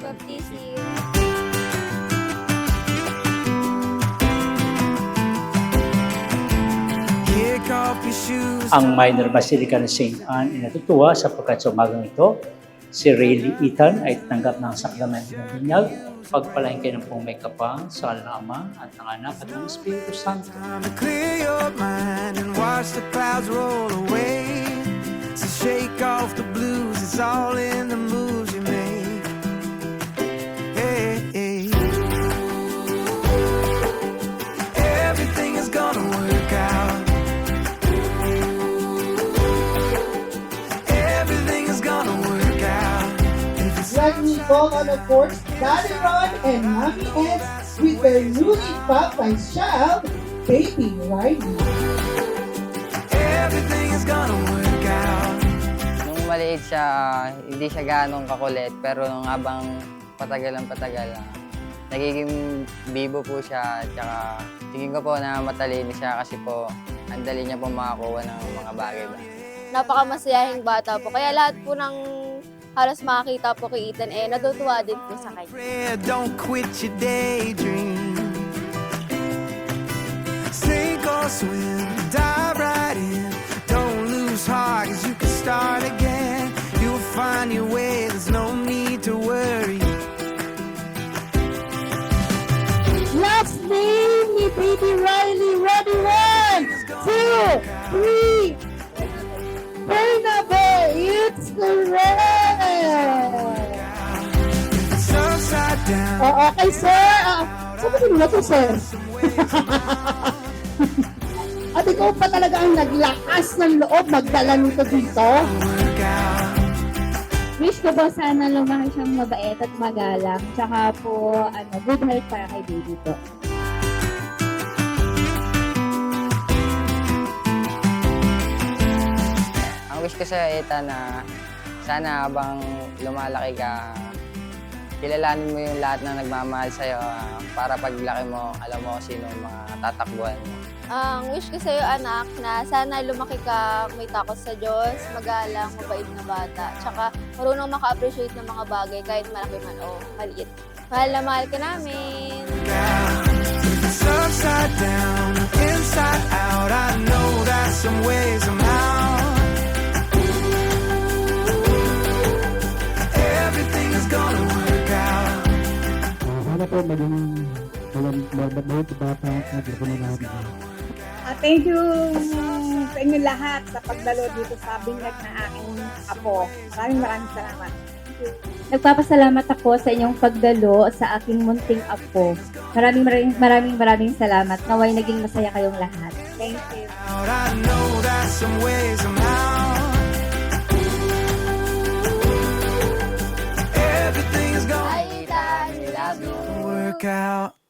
baptism. Ang Minor Basilica ng St. Anne ay natutuwa sapagkat sa umagang ito, si Rayleigh Ethan ay tanggap ng sakramento ng binyag. Pagpalain kayo ng pong may kapang sa ngalan ng Ama at ng Anak at ng Espiritu Santo. Clear your mind and watch the clouds roll away. So shake off the blues, it's all in the moves you make. Hey, hey. Everything is gonna work out. Everything is gonna work out. Let me call on, of course, Daddy Ron and Mommy S with their newly baptized child, Baby Riley. Everything is gonna work out. Nung maliit siya, hindi siya ganong kakulit, pero nung habang patagal, nagiging bibo po siya, tsaka tingin ko po na matalino siya kasi po ang dali niya po makakuha ng mga bagay ba. Napakamasayahing bata po. Kaya lahat po ng halos makakita po kay Ethan, natutuwa din po sa kanya. Don't quit your daydream. Sink or swim, dive right in. Don't lose heart, 'cause you can start again. You'll find your way, there's no need to worry. Last name ni Baby Riley. Ready? 1, 2, 3. Bernabe, it's correct! It's upside down. Okay, sir. Saan ba nila to, sir? At ikaw pa talaga ang naglakas ng loob magdala nito dito. Work out. Wish ko po sana lumaki siyang mabait at magalang. Tsaka po, good health para kay baby po. Ang wish ko sa Ethan na sana habang lumalaki ka, kilalanin mo yung lahat na nagmamahal sa'yo para paglaki mo, alam mo sino ang mga tatakbuhan mo. Ang wish ko sa'yo, anak, na sana lumaki ka may takot sa Diyos, magalang, mabait na bata. Tsaka marunong maka-appreciate ng mga bagay kahit malaki man o maliit. Mahal na mahal ka namin! It's upside down, inside out. I know that some way, somehow. Everything is gonna work out. Sana po maging mabait sa bata at naglako na natin. Thank you sa inyo lahat sa pagdalo dito sa binyag na aking apo. Maraming salamat. Nagpapasalamat ako sa inyong pagdalo sa aking munting apo. Maraming salamat. Naway naging masaya kayong lahat. Thank you. I know that some way, somehow. Everything is gonna Hi, Ethan! We love you! work out.